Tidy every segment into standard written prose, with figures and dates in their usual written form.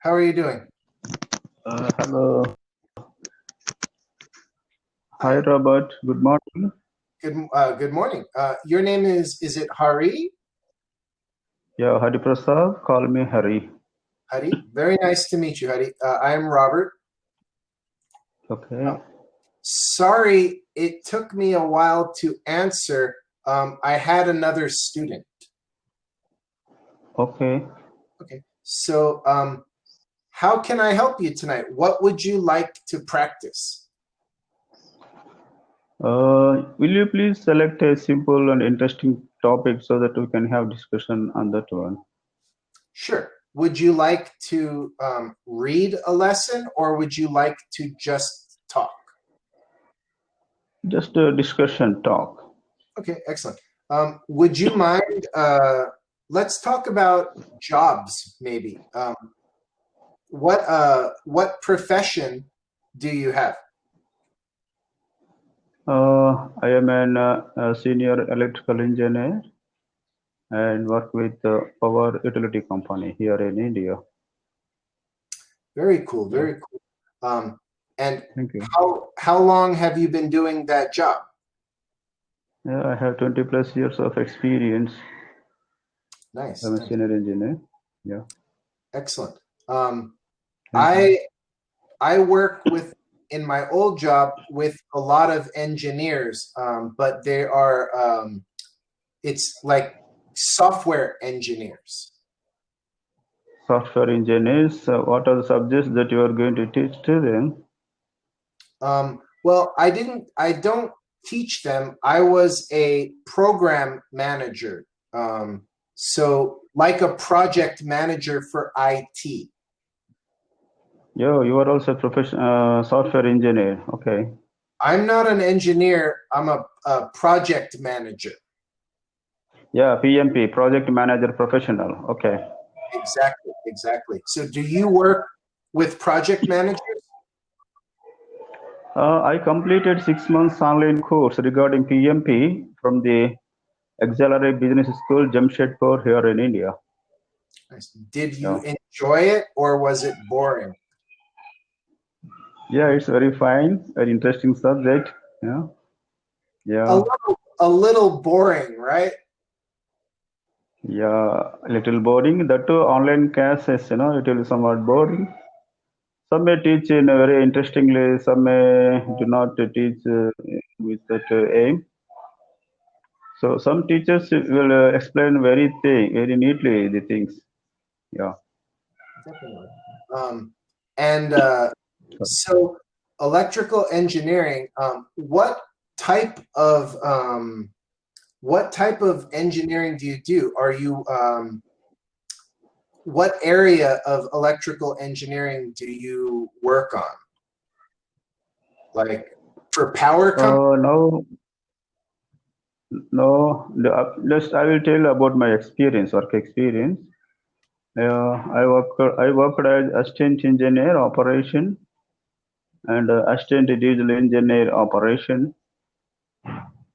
How are you doing? Hello. Hi, Robert. Good morning. Good morning. Your name is it Hari? Yeah, Hariprasad. Call me Hari. Hari? Very nice to meet you, Hari. I am Robert. Okay. Sorry, it took me a while to answer. I had another student. Okay. Okay. So, how can I help you tonight? What would you like to practice? Will you please select a simple and interesting topic so that we can have discussion on that one? Sure. Would you like to read a lesson, or would you like to just talk? Just a discussion talk. Okay, excellent. Would you mind? Let's talk about jobs, maybe. What profession do you have? I am a senior electrical engineer and work with power utility company here in India. Very cool, very cool. And Thank you. how long have you been doing that job? Yeah, I have 20 plus years of experience. Nice, I'm a nice. senior engineer. Yeah. Excellent. Thank you. I work with in my old job with a lot of engineers, but they are it's like software engineers. Software engineers, what are the subjects that you are going to teach to them? Well, I don't teach them. I was a program manager. So like a project manager for IT. Yeah, you are also a software engineer. Okay. I'm not an engineer. I'm a project manager. Yeah, PMP, project manager professional. Okay. Exactly, exactly. So do you work with project managers? I completed 6 months online course regarding PMP from the Accelerate Business School, Jamshedpur here in India. Nice. Did you Yeah. enjoy it or was it boring? Yeah, it's very fine, very interesting subject. Yeah. Yeah. A little boring, right? Yeah, a little boring. That too, online classes, it will be somewhat boring. Some may teach in a very interestingly, some may do not teach with that aim. So some teachers will explain very neatly the things. Yeah. Definitely. And so electrical engineering, what type of engineering do you do? Are you what area of electrical engineering do you work on? Like for power company? Just I will tell about my experience, work experience. I worked as assistant engineer operation and assistant diesel engineer operation,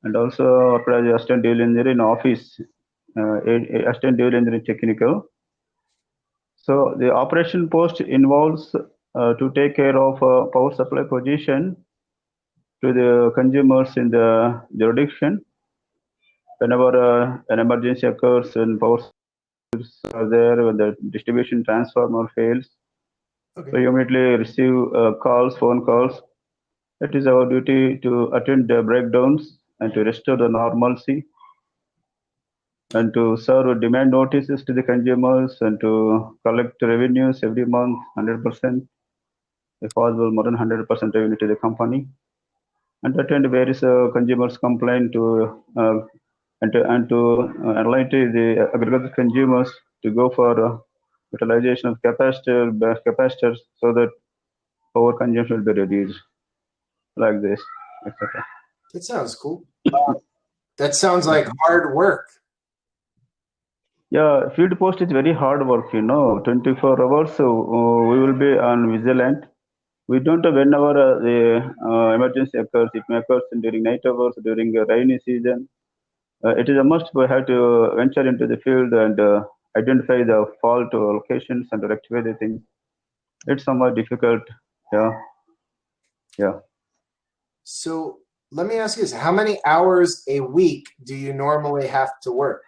and also worked as assistant diesel engineer in office, assistant diesel engineer technical. So the operation post involves to take care of power supply position to the consumers in the jurisdiction. Whenever an emergency occurs and power are there, when the distribution transformer fails, Okay. so you immediately receive phone calls. It is our duty to attend the breakdowns and to restore the normalcy and to serve demand notices to the consumers and to collect revenues every month, 100%, if possible, more than 100% revenue to the company, and attend various consumers' complaint to enlighten the agricultural consumers to go for utilization of capacitors so that power consumption will be reduced, like this, etc. That sounds cool. That sounds like hard work. Yeah, field post is very hard work, 24 hours. So we will be on vigilant. We don't know whenever the emergency occurs. It may occur during night hours, during rainy season. It is a must. We have to venture into the field and identify the fault locations and rectify the things. it's somewhat difficult. Yeah, yeah. So let me ask you this: how many hours a week do you normally have to work?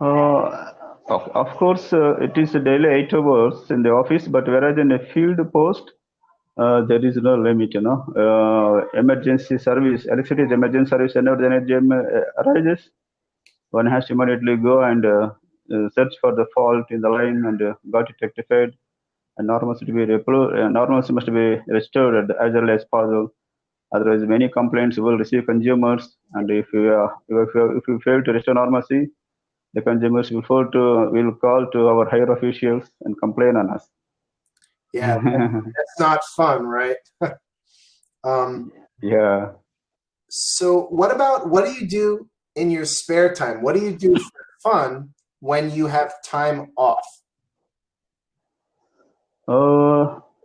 Of course, it is a daily 8 hours in the office, but whereas in a field post, there is no limit. Emergency service, electricity emergency service, whenever the energy arises, one has to immediately go and search for the fault in the line and got it rectified. And normalcy must be restored as early as possible. Otherwise, many complaints will receive consumers, and if you fail to restore normalcy, the consumers will call to our higher officials and complain on us. Yeah, that's not fun, right? um, Yeah. so what do you do in your spare time? What do you do for fun when you have time off?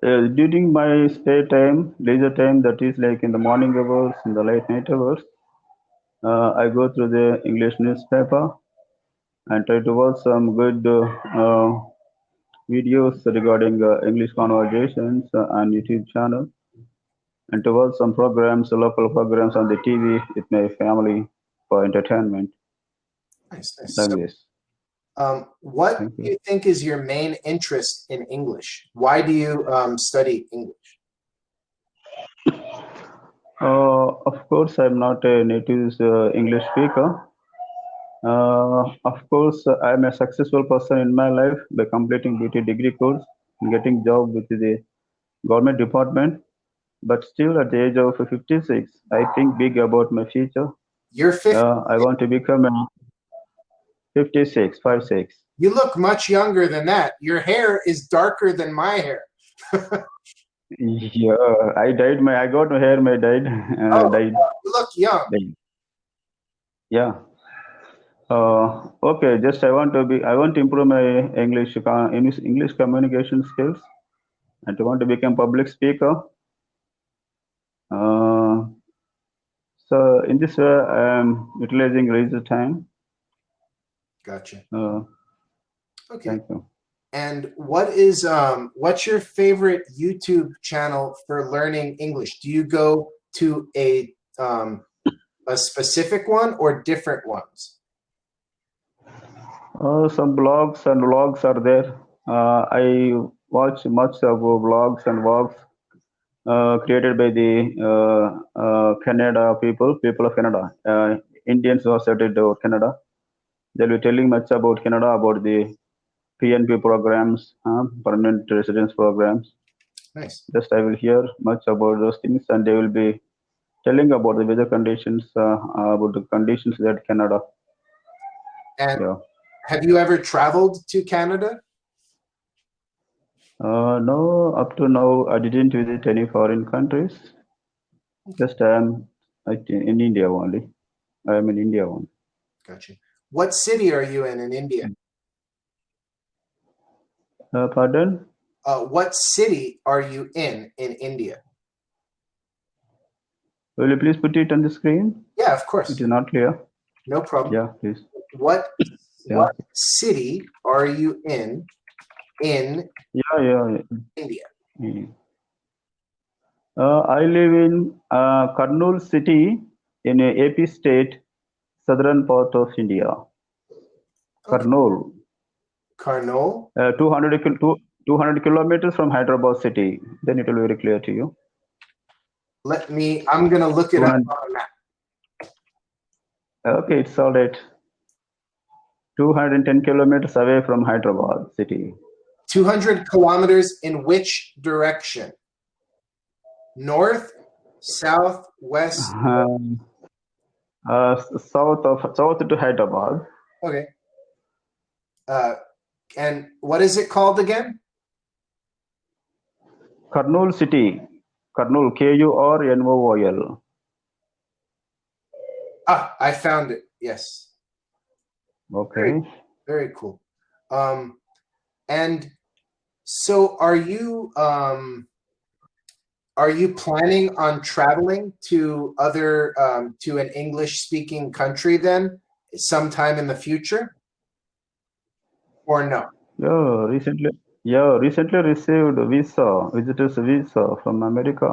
During my spare time, leisure time, that is like in the morning hours, in the late night hours, I go through the English newspaper and try to watch some good videos regarding English conversations on YouTube channel, and to watch some programs, local programs on the TV with my family for entertainment, Nice, nice. like So, this. what Thank do you. you think is your main interest in English? Why do you study English? Of course, I'm not a native English speaker. Of course, I'm a successful person in my life by completing BT degree course and getting job with the government department. But still, at the age of 56, I think big about my future. You're 50. I want to become a 56, 56. You look much younger than that. Your hair is darker than my hair. Yeah, I got my hair my dyed, Oh, dyed, you look young. dyed. Yeah. Okay, just I want to improve my English communication skills and I want to become public speaker. Uh, so in this way, I'm utilizing leisure time. Gotcha. Uh, Okay. Thank you. And what's your favorite YouTube channel for learning English? Do you go to a specific one or different ones? Some blogs and vlogs are there. I watch much of vlogs and vlogs created by the Canada people of Canada, Indians who are settled over Canada. They'll be telling much about Canada, about the PNP programs, permanent residence programs. Nice. Just I will hear much about those things, and they will be telling about the weather conditions, about the conditions that Canada. And Yeah. have you ever traveled to Canada? No, up to now, I didn't visit any foreign countries. Just I am in India only. I am in India only. Gotcha. What city are you in India? Pardon? What city are you in India? Will you please put it on the screen? Yeah, of It course. is not clear. No problem. Yeah, please. What Yeah. what city are you in Yeah. India? Yeah. I live in Kurnool city in AP state, southern part of India. Okay. Kurnool, Karnal. 200 kilometers from Hyderabad city. Then it will be very clear to you. I'm gonna look it up 200, on a map. okay, it's all right. 210 kilometers away from Hyderabad city. 200 kilometers in which direction? North, south, west? Um, south to Hyderabad. Okay. Uh, and what is it called again? Kurnool city. Kurnool, Kurnool. Ah, I found it. Yes. Very, Okay. very cool. And so are you planning on traveling to to an English speaking country then sometime in the future or no? Yeah, recently. Yeah, recently received visitors visa from America.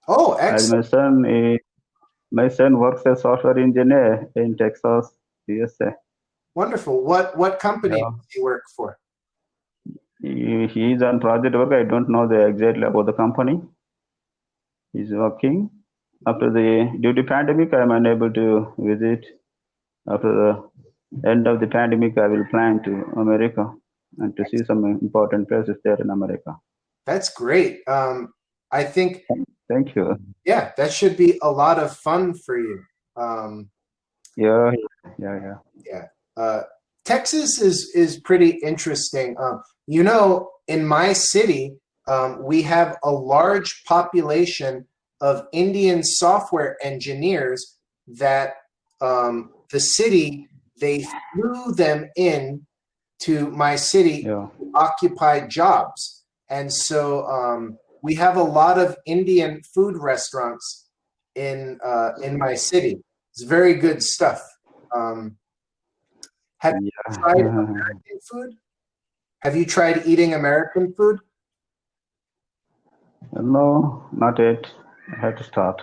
Oh, As excellent. my son works as software engineer in Texas, USA. Wonderful. What company Yeah, does he work for? he is on project work. I don't know the exactly about the company. He's working. After the due to pandemic, I'm unable to visit. After the end of the pandemic, I will plan to America and to see some important places there in America. That's great. I think, Thank you. yeah, that should be a lot of fun for you. Um, Yeah, yeah. yeah. Texas is pretty interesting. In my city, we have a large population of Indian software engineers that the city, they flew them in to my city Yeah. to occupy jobs. And so we have a lot of Indian food restaurants in my city. It's very good stuff. Um, have you tried Yeah. American food? Have you tried eating American food? No, not yet. I have to start.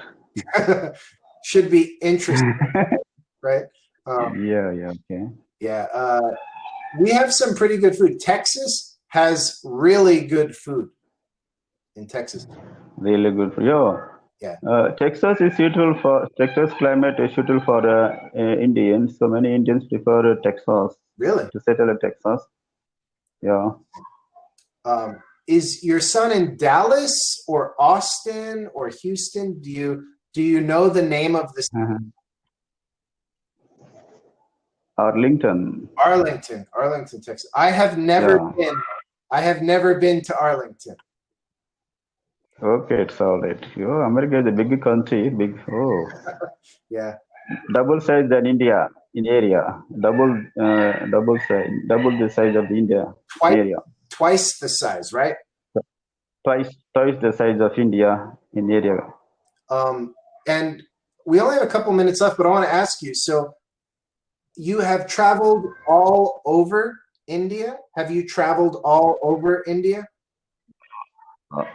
Should be interesting, right? Um, Yeah, okay. yeah, we have some pretty good food. Texas has really good food in Texas. Really good for you. Yeah, Texas climate is suitable for Indians. So many Indians prefer Texas really. to settle in Texas. Yeah. Is your son in Dallas or Austin or Houston? Do you know the name of the Uh-huh. Arlington. Arlington, Texas? I have never Yeah. been. I have never been to Arlington. Okay, it's all right. Oh, America is a big country. Big. Oh, Yeah, double size than India in area. Double the size of the India in twice area. twice the size, right? Twice the size of India in area. And we only have a couple minutes left, but I want to ask you. So you have traveled all over India? Have you traveled all over India?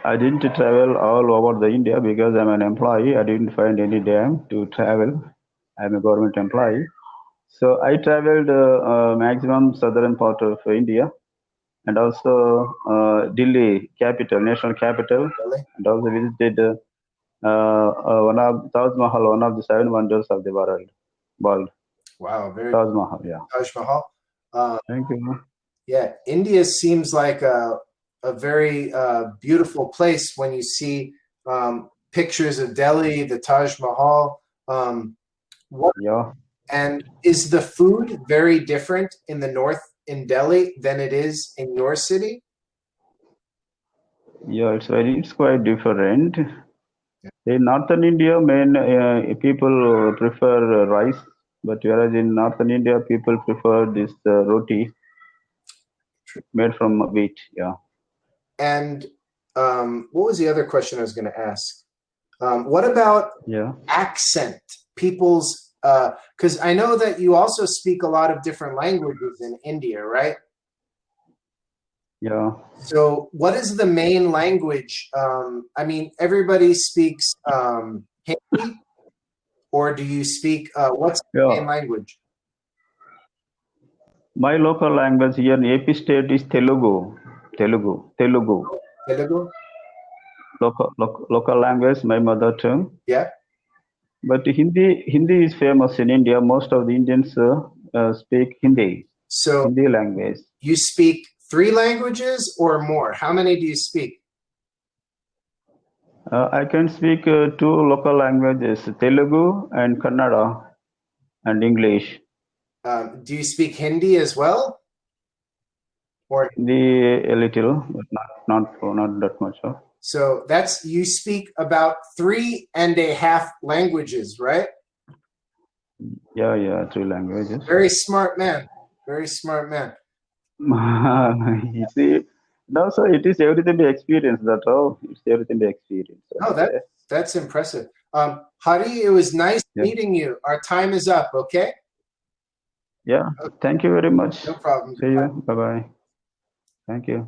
I didn't travel all over the India because I'm an employee. I didn't find any time to travel. I'm a government employee. So I traveled maximum southern part of India and also Delhi capital, national capital, Really? and also visited one of Taj Mahal, one of the seven wonders of the world. World. Wow, very Taj Mahal, yeah. Taj Mahal. Uh, Thank you. yeah, India seems like a very beautiful place when you see pictures of Delhi, the Taj Mahal. What Yeah, and is the food very different in the north in Delhi than it is in your city? yeah, it's quite different. In northern India, main people prefer rice, but whereas in northern India, people prefer this roti made from wheat. Yeah, And what was the other question I was going to ask? What about yeah, accent? People's because I know that you also speak a lot of different languages in India, right? yeah, So, what is the main language? I mean, everybody speaks Hindi, or do you speak what's the yeah. main language? My local language here in AP state is Telugu. Telugu. Telugu? Local language, my mother tongue. Yeah. But Hindi is famous in India. Most of the Indians speak Hindi. So, Hindi language. you speak three languages or more? How many do you speak? I can speak two local languages, Telugu and Kannada and English. Do you speak Hindi as well? Or Hindi a little, but not that much. so that's you speak about 3.5 languages, right? Yeah, three languages. Very smart man. Very smart man. You see, no, so it is everything the experience. That's all. It's everything the experience. Oh, that's impressive. Hari, it was nice Yeah, meeting you. Our time is up, okay? yeah. Thank you very much. No problem. See you. Bye bye. Thank you.